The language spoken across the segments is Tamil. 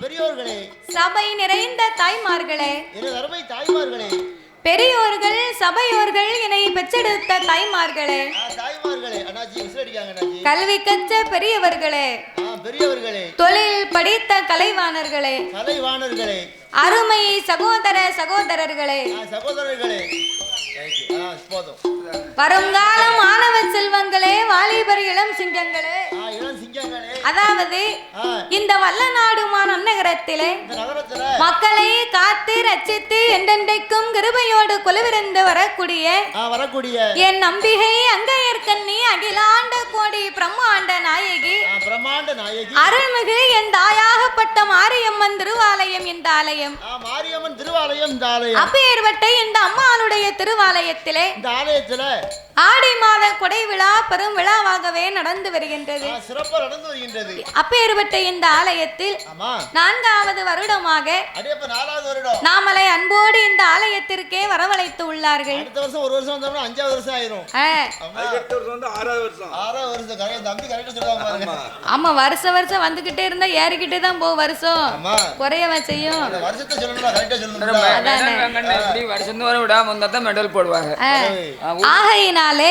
பெரியோர்களே, சபை நிறைந்த தாய்மார்களே, அருமை தாய்மார்களே, பெரியோர்கள் சபையோர்கள் என்னை பெற்றெடுத்த தாய்மார்களே, தாய்மார்களே, அண்ணாச்சி விசிலடிக்காங்க அண்ணாச்சி, கல்வி கற்ற பெரியவர்களே, பெரியவர்களே, தொழில் படித்த கலைவாணர்களே, கலைவாணர்களே, அருமை சகோதர சகோதரர்களே, சகோதரர்களே, வருங்கால மாணவ செல்வங்களே, வாலிபர் இளம் சிங்கங்களே, அதாவது இந்த வல்லநாடுமான நகரத்திலே மக்களை காத்து ரட்சித்து என்றென்றைக்கும் கிருபையோடு குலவிருந்து வரக்கூடிய என் நம்பிகை அங்கையர்கண்ணி அகிலாண்ட கோடி பிரம்மாண்ட நாயகி அருள்மிகு என் தாயாகப்பட்ட மாரியம்மன் திருவாலயம் இந்த ஆலயம், மாரியம்மன் திருவாலயம் அப்பேற்பட்ட இந்த அம்மாளுடைய திருவாலயத்திலே ஆடி மாத கொடை விழா பெரும் விழாவாகவே நடந்து வருகின்றது. அப்பேற்பட்ட இந்த ஆலயத்தில் 4வது வருடமாக நாமலை அன்போடு இந்த ஆலயத்திற்கே வரவழைத்து உள்ளார்கள். ஆமா, வருஷம் வருஷம் வந்துகிட்டே இருந்தா ஏறிக்கிட்டே தான் போ, வருஷம் குறையவா செய்யும். ஆகையினாலே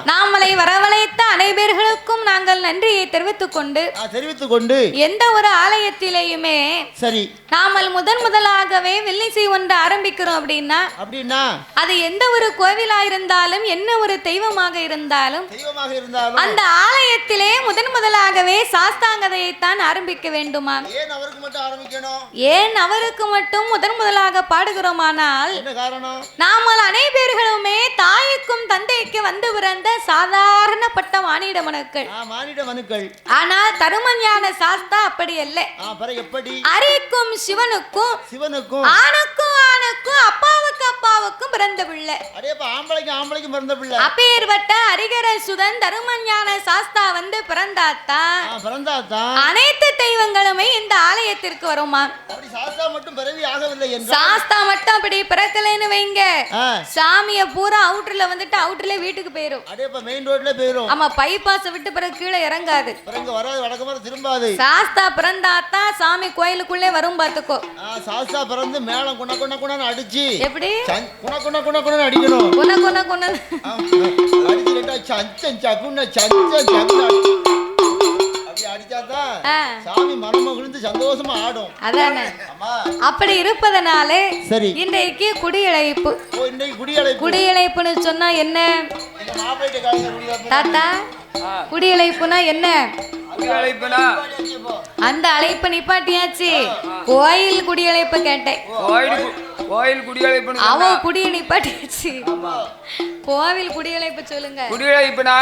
நாமலை வரவழைத்த அனைவர்களுக்கும் நாங்கள் நன்றியை தெரிவித்துக் கொண்டு எந்த ஒரு ஆலயத்திலேயுமே சரி நாமல் முதலாகவே வெள்ளிசை ஒன்று ஆரம்பிக்கிறோம் அப்படின்னா அது எந்த ஒரு கோவிலா இருந்தாலும் என்ன ஒரு தெய்வமாக இருந்தாலும் அந்த ஆலயத்திலே முதலாகவே சாஸ்தாங்கதையை தான் ஆரம்பிக்க வேண்டுமா? ஏன் அவருக்கு மட்டும் முதலாக பாடுகிறோமானால் நாமல் அனைவர்களுமே தாய்க்கும் தந்தைக்கு வந்து பிறந்த சாதாரணப்பட்ட மானிட மனுக்கள். ஆனால் தருமஞான சாஸ்தா அப்படி அல்ல. அரிக்கும் சிவனுக்கும் ஆணுக்கும் அப்பாவுக்கும் பிறந்த பிள்ளை. அப்பேற்பட்ட அரிகர சுதன் தருமஞான சாஸ்தா வந்து பிறந்தாத்தான் அனைத்து தெய்வங்களுமே இந்த ஆலயத்திற்கு வருமா? சாஸ்தா மட்டும் அப்படி பிறக்கலைன்னு வைங்க, சாமிய பூரா அவுட்டர்ல வந்துட்டு அவுட்டர்ல வீட்டுக்கு போயிரும். ஆமா, பைபாஸ் விட்டு பிறகு கீழே இறங்காது, சாஸ்தா பிறந்தாத்தான் சாமி கோயிலுக்குள்ளே வரும். பாத்துக்கோ, சாஸ்தா பிறந்து மேளம் குண குண குண அடிச்சு எப்படி குண குண குண குண அடிக்கணும். குண குண குண அடிச்சுட்டா சஞ்சன் சகுன சஞ்சன் சகுன அடிச்சாதான் சாமி மனமகிழ்ந்து சந்தோஷமா ஆடும். அதானே, அப்படி இருப்பதனாலே சரி இன்றைக்கு குடியழைப்புன்னு சொன்னா என்ன தாத்தா? குடியழைப்புனா என்ன? அந்த அழைப்பு நிப்பாட்டியாச்சு, கோயில் குடியழைப்பு கேட்டேன். அவ குடிய நிப்பாட்டியாச்சு, கோவில் குடியழைப்பு சொல்லுங்க. குடியழைப்புனா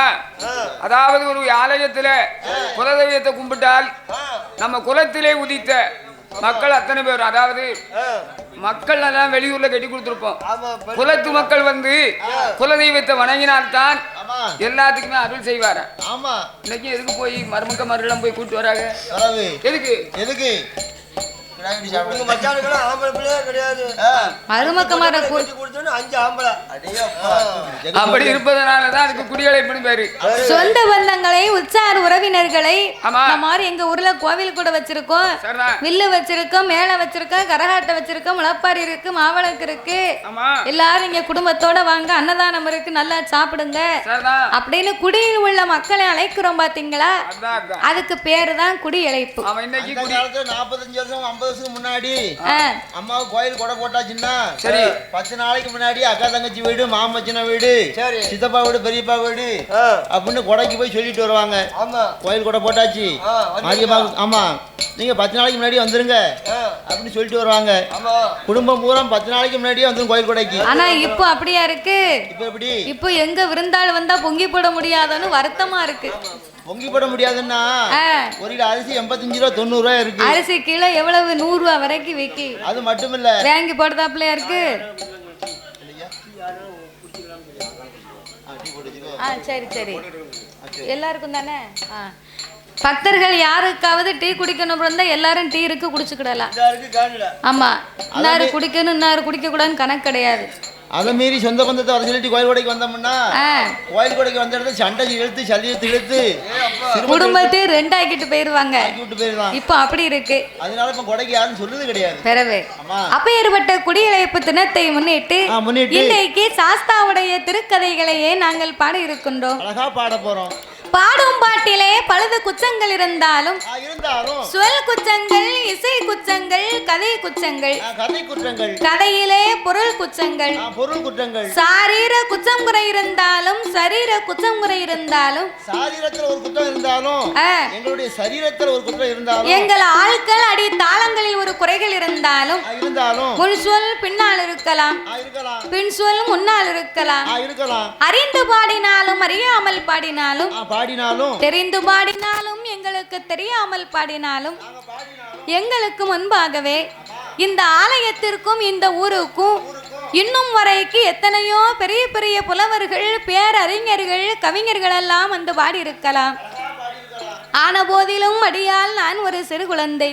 அதாவது ஒரு ஆலயத்துல குலதெய்வத்தை கும்பிட்டால் நம்ம குலத்திலே உதித்த மக்கள் அத்தனை பேர், அதாவது மக்கள் எல்லாம் வெளியூர்ல கட்டி கொடுத்துருப்போம். குலத்து மக்கள் வந்து குலதெய்வத்தை வணங்கினால்தான் எல்லாத்துக்குமே அருள் செய்வார. ஆமா, இன்னைக்கு எதுக்கு போய் மருமக்க மருளம் போய் கூட்டு வராங்க? எதுக்கு எதுக்கு அப்படி இருப்பதனாலதான் அதுக்கு குடியழைப்புன்னு பேரு. சொந்த பந்தங்களை உற்சார் உறவினர்களை மாதிரி எங்க ஊர்ல கோவில் கூட வச்சிருக்கோம், வில்லு வச்சிருக்கோம், மேள வச்சிருக்கோம், கரகாட்ட வச்சிருக்கோம், முளப்பாரி இருக்கு, மாவளக்கு இருக்கு. எல்லாரும் இங்க குடும்பத்தோட வாங்க, அன்னதானம் இருக்கு, நல்லா சாப்பிடுங்க அப்படின்னு குடியில் உள்ள மக்களை அழைக்கிறோம் பாத்தீங்களா? அதுக்கு பேரு தான் குடியழைப்பு. 45 வருஷம் 50 வருஷத்துக்கு முன்னாடி அம்மாவுக்கு கோயில் கொடை போட்டாச்சுன்னா சரி, 10 நாளைக்கு முன்னாடி அக்கா தங்கச்சி வீடு, மாமச்சின வீடு, சித்தப்பா வீடு, பெரியப்பா வீடு அப்படின்னு கொடைக்கு போய் சொல்லிட்டு வருவாங்க. கோயில் கொடை போட்டாச்சு, ஆமா நீங்க 10 நாளைக்கு முன்னாடி வந்துருங்க அப்படின்னு சொல்லிட்டு வருவாங்க. குடும்பம் பூரா 10 நாளைக்கு முன்னாடியே வந்துரும் கோயில் கொடைக்கு. ஆனா இப்போ அப்படியா இருக்கு? இப்போ எப்படி? இப்போ எங்க விருந்தாள் வந்தா பொங்கி போட முடியாதுன்னு வருத்தமா இருக்கு. பொங்கி போட முடியாதுன்னா ஒரு கிலோ அரிசி 85 ரூபா 90 ரூபாய் இருக்கு. அரிசி கிலோ எவ்வளவு? 100 ரூபா வரைக்கும் விக்கி. அது மட்டும் இல்ல, வாங்கி போடுதாப்லயா இருக்கு. சரி சரி, எல்லாருக்கும் தானே. பக்தர்கள் யாருக்காவது டீ குடிக்கணும் இருந்தா எல்லாரும் டீ இருக்கு குடிச்சுக்கிடலாம். ஆமா, இன்னாரு குடிக்கணும் இன்னாரு குடிக்க கூடாதுன்னு கணக்கு கிடையாது. அதை மீறி சொந்த பந்தத்தை வர சொல்லிட்டு கோயில் கொடைக்கு வந்தோம்னா கோயில் கொடைக்கு வந்த இடத்துல சண்டை இழுத்து சளியத்து இழுத்து குடும்பத்தையும் ரெண்டாக்கிட்டு போயிருவாங்க. இப்ப அப்படி இருக்கு. அதனால இப்ப கொடைக்கு யாரும் சொல்லுது கிடையாது. பிறவே அப்ப ஏற்பட்ட குடியழைப்பு தினத்தை முன்னிட்டு இன்றைக்கு சாஸ்தாவுடைய திருக்கதைகளையே நாங்கள் பாட இருக்கின்றோம். அழகா பாட போறோம். பாடும் பாட்டிலே பழுது குச்சங்கள் இருந்தாலும் சொல் குச்சங்கள், இசை குச்சங்கள், கதை குச்சங்கள், கதையிலே பொருள் குச்சங்கள், சாரீர குச்சம் குறை இருந்தாலும் சரீர குச்சம் குறை இருந்தாலும் சாரீரத்தில் ஒரு குற்றம் இருந்தாலும் எங்களுடைய சரீரத்தில் ஒரு குற்றம் இருந்தாலும் எங்கள் ஆட்கள் அடி தாளங்களில் ஒரு குறைகள் இருந்தாலும் முன் சொல் பின்னால் இருக்கலாம், பின் சொல் முன்னால் இருக்கலாம். அறிந்து பாடினாலும் அறியாமல் பாடினாலும் தெரிந்து பாடினாலும் எங்களுக்கு தெரியாமல் பாடினாலும் எங்களுக்கு முன்பாகவே இந்த ஆலயத்திற்கும் இந்த ஊருக்கும் இன்னும் வரைக்கு எத்தனையோ பெரிய பெரிய புலவர்கள், பேரறிஞர்கள், கவிஞர்கள் எல்லாம் வந்து பாடி இருக்கலாம். ஆன போதிலும் அடியால் நான் ஒரு சிறு குழந்தை,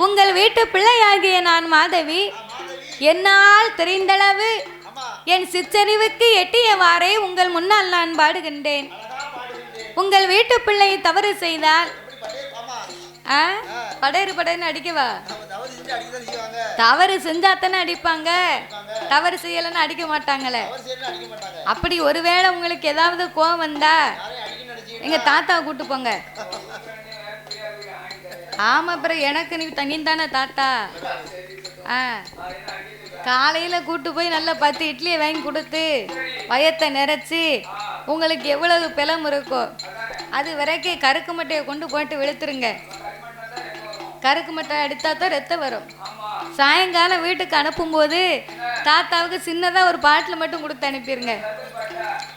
உங்கள் வீட்டு பிள்ளையாகிய நான் மாதவி, என்னால் தெரிந்தளவு என் சிற்றறிவுக்கு எட்டியவாறே உங்கள் முன்னால் நான் பாடுகின்றேன். உங்கள் வீட்டு பிள்ளை தவறு செய்தால் படையறு படையன்னு அடிக்கவா? தவறு செஞ்சாத்தானே அடிப்பாங்க, தவறு செய்யலன்னு அடிக்க மாட்டாங்களே. அப்படி ஒருவேளை உங்களுக்கு ஏதாவது கோவம் வந்தா எங்க தாத்தாவை கூட்டு போங்க. ஆமா, அப்புறம் எனக்கு நீ தானே தாத்தா. காலையில கூட்டு போய் நல்லா 10 இட்லியை வாங்கி கொடுத்து வயத்தை நிறைச்சி உங்களுக்கு எவ்வளவு பிளம் இருக்கோ அது வரைக்கும் கருக்கு மட்டையை கொண்டு போட்டு வெளுத்துருங்க. கருக்கு மட்டை அடித்தா தான் ரத்தம் வரும். சாயங்காலம் வீட்டுக்கு அனுப்பும்போது தாத்தாவுக்கு சின்னதாக ஒரு பாட்டில் மட்டும் கொடுத்து அனுப்பிடுங்க.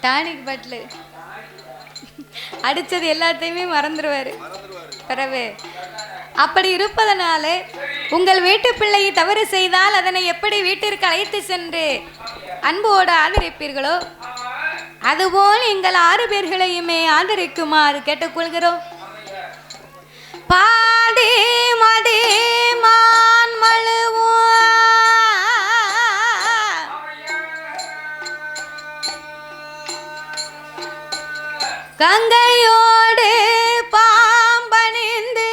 டானிக் பாட்டில் அடித்தது எல்லாத்தையுமே மறந்துடுவார் பிறவே. அப்படி இருப்பதனால உங்கள் வீட்டு பிள்ளையை தவறு செய்தால் அதனை எப்படி வீட்டிற்கு அழைத்து சென்று அன்போடு ஆதரிப்பீர்களோ அதுபோல் எங்கள் 6 பேர்களையுமே ஆதரிக்குமாறு கேட்டுக்கொள்கிறோம். பாடி மதி மான் மழுவோ கங்கையோடு பாம்பணிந்து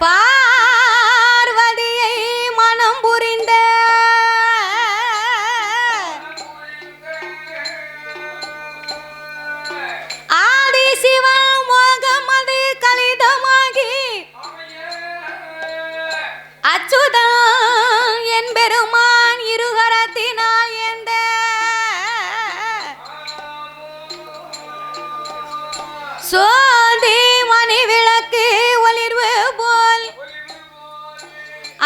பார்வதியை மனம் புரிந்த ஆதி சிவன் மோகமது கலிதமாகி அச்சுதன் என் பெருமான் இருகரத்தினால் எந்த சோதி மணி விளக்கு ஒளிர்வு போல்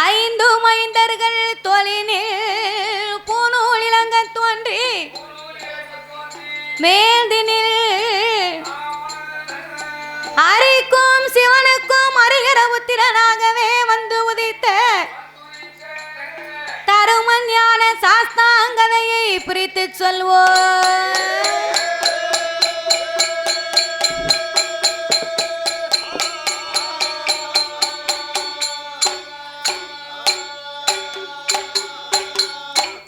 5 மைந்தர்கள் தோளினில் பூநூல் இளங்க தோன்றி மேதினில் அரிக்கும் சிவனுக்கும் அருகிற புத்திரனாகவே வந்து உதித்த தருமன் ஞான சாஸ்தாங்கதையை பிரித்து சொல்வோம்.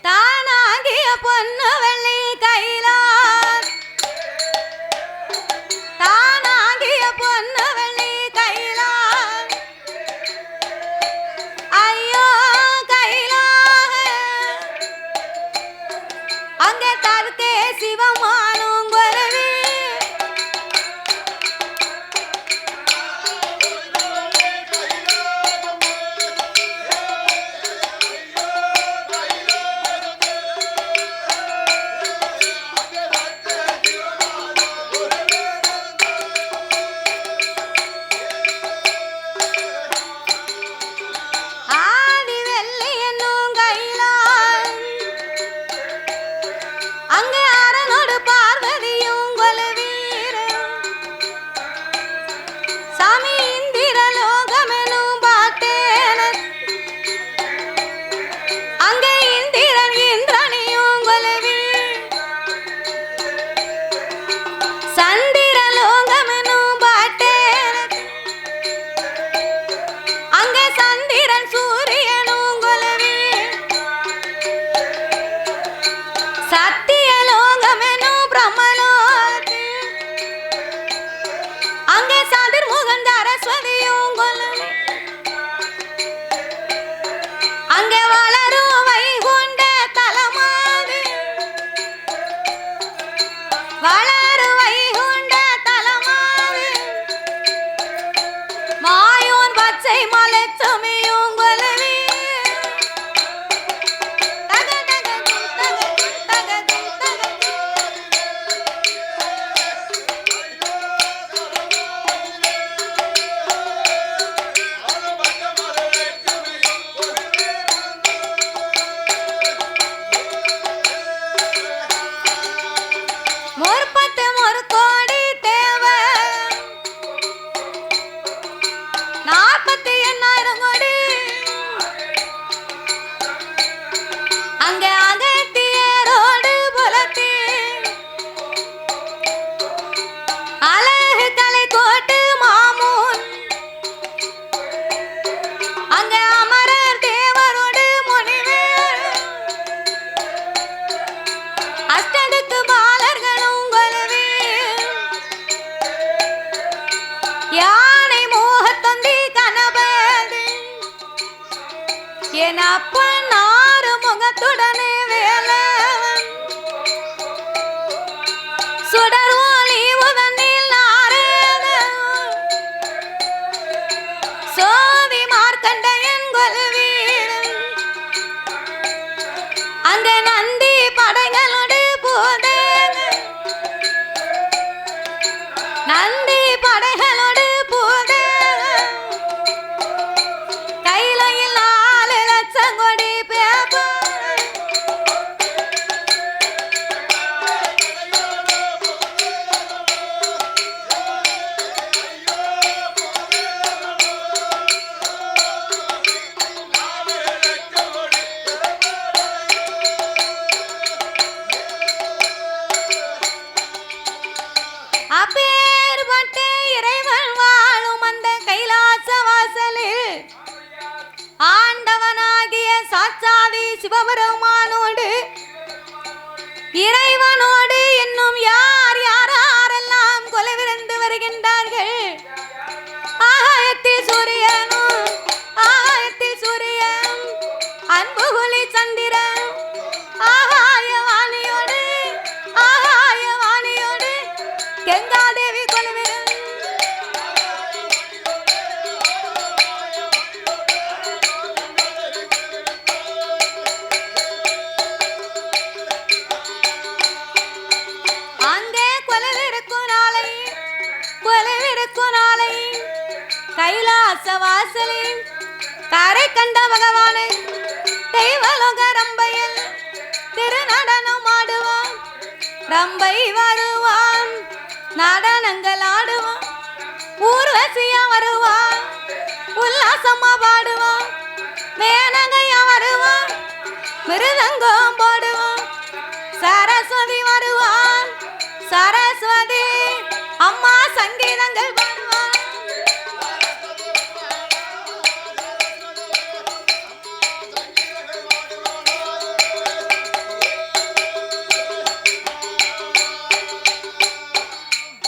தானாகிய பொன்னு வெள்ளி கைலாஸ், தானாகிய பொன்னு வெள்ளி கைலாஸ், ஐயோ கைலாக அங்கே தற்கே சிவமானும் குருவி ஆதி வெள்ளி என்னும் கைலாஸ் அங்கே அரனோடு பார்வதியும் கொலுவீர் சாமி இந்திர லோகமெனும் பாட்டேனர் அங்கே இந்திரன் இந்திரனியும் கொலுவீர் சந்திர லோகமெனும் பாட்டேனர் அங்கே சந்திரன் சூரியனும் கொலுவீர் சத்திய லோகமெனும் பிரம்மலோகத்தில் அங்கே சதுர்முகன் சரஸ்வதியும் கொலுவீர் அங்கே வளரும் வைகுண்ட தலமாது வளரும் வைகுண்ட தலமாது மாயோன் பச்சை மலை சுமியும் கொலுவீர் தக தக தக தக தக முற்பத்து ஒரு கோடி தேவர் 48,000 கோடி அங்கே அகத்தியரோடு புலத்தி அழகு கலை கோட்டு மாமூன் அங்கே அமரர் தேவரோடு முனிவர் அஷ்டதுக்கு பாலர்களும் கொலுவீர் யானை மோகத்தந்தி கணபதி என் அப்பன் ஆறு முகத்துடனே வேலவன் சுடர் ஒளி உதனில் நாரதன் சோதி மார்க்கண்டையன் கொலுவீர் அந்த நந்தி படைகளோடு போதேன் நந்தி படைகளோடு போதேன் கையிலையில் 4 லட்சம் கோடி பேப்பர் அப்பேற்பட்ட இறைவன் வாழும் அந்த கைலாச வாசலில் ஆண்டவனாகிய சாட்சாதி சிவபெருமானோடு இறைவனோடு இன்னும் யார் யாரெல்லாம் கொலைவிருந்து வருகின்றார்கள். ஆகாயத்தில் சூரியனும் ஆகாயத்தில் சூரியன் அன்புகுலி சந்திரன் ஆகாய வாணியோடு கங்காதேவி கொலுவிரன் அங்கே கொலுவிருக்கும் நாளை கைலாச வாசலில் கரை கண்ட பகவானை தெய்வலோக ரம்பையில் திருநடனம் ஆடுவான் ரம்பை வருவான் நடனங்கள் ஆடுவான் ஊர்வசியா வருவான் உல்லாசமா பாடுவான் மேனகையா வருவான் மிருதங்கம் போடுவான் சரஸ்வதி வருவான் சரஸ்வதி அம்மா சங்கீதங்கள் பாடுவான்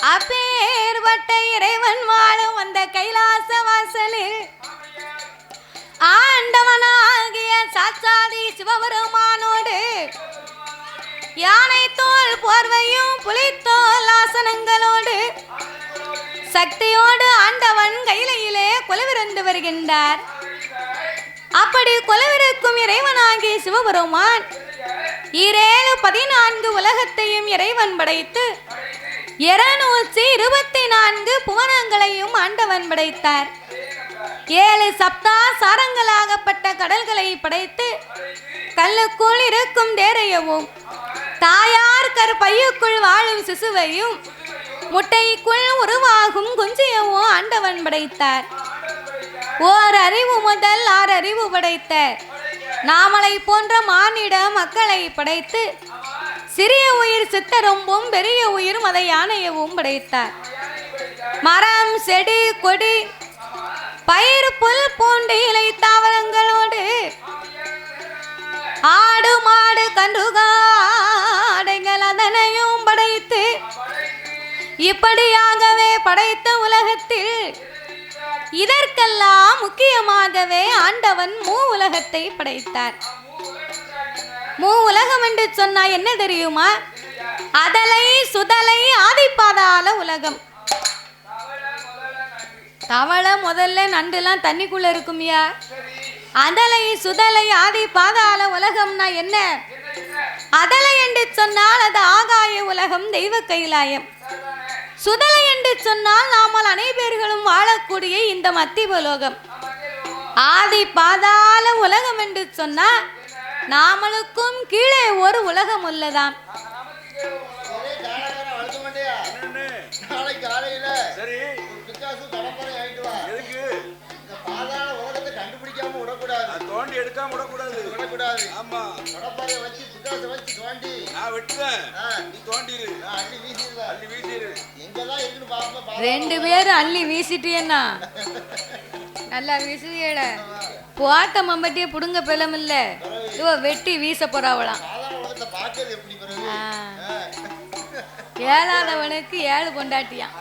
அப்பேர்பட்ட இறைவன் வாழும் அந்த கைலாச வாசலில் ஆண்டவனாகிய சாட்சாதி சிவபெருமானோடு யானை தோல் போர்வையும் புலித்தோல் ஆசனங்களோடு சக்தியோடு ஆண்டவன் கையிலே கொலுவிருந்து வருகின்றார். அப்படி கொலுவிருக்கும் இறைவனாகிய சிவபெருமான் 14 உலகத்தையும் இறைவன் படைத்து 224 புவனங்களையும் ஆண்டவன் படைத்தார். 7 சப்தா சாரங்களாகப்பட்ட கடல்களை படைத்து கல்லுக்குள் இருக்கும் தேரையவும் தாயார் கற்பையுக்குள் வாழும் சிசுவையும் முட்டைக்குள் உருவாகும் குஞ்சியவும் ஆண்டவன் படைத்தார். ஓர் அறிவு முதல் 6 அறிவு படைத்த நாமலை போன்ற மானிட மக்களை படைத்து சிறிய உயிர் சித்தரொம்பும் பெரிய உயிர் மத யானையவும் படைத்தார். மரம் செடி கொடி பயிர் புல் பூண்டு இலை தாவரங்களோடு ஆடு மாடு கன்றுகாடைகள் அதனையும் படைத்து இப்படியாகவே படைத்த உலகத்தில் இதற்கெல்லாம் முக்கியமாகவே ஆண்டவன் உலகத்தை படைத்தார். உலகம் என்று சொன்னா என்ன தெரியுமா? அதலை சுதலை ஆதிப்பாதாள உலகம். தவளை முதல்ல நண்டுலாம் தண்ணிக்குள்ள இருக்குமியா. அதலை சுதலை ஆதி பாதாள உலகம்னா என்ன? அதலை என்று சொன்னால் அது ஆகாய உலகம், தெய்வ கைலாயம். சுதலை என்று சொன்னால் நாமல் அனைவர்களும் வாழக்கூடிய இந்த மத்தியலோகம். ஆதி பாதாள உலகம் என்று சொன்னால் நாமளுக்கும் கீழே ஒரு உலகம் உள்ளதாம். ரெண்டு பேரும் அள்ளி வீசிட்டேன்னா நல்லா வீசுதியட போட்ட மம்பட்டிய புடுங்க பெலம் இல்ல இவ வெட்டி வீச போறாவலாம். ஏழாதவனுக்கு 7 பொண்டாட்டியான்.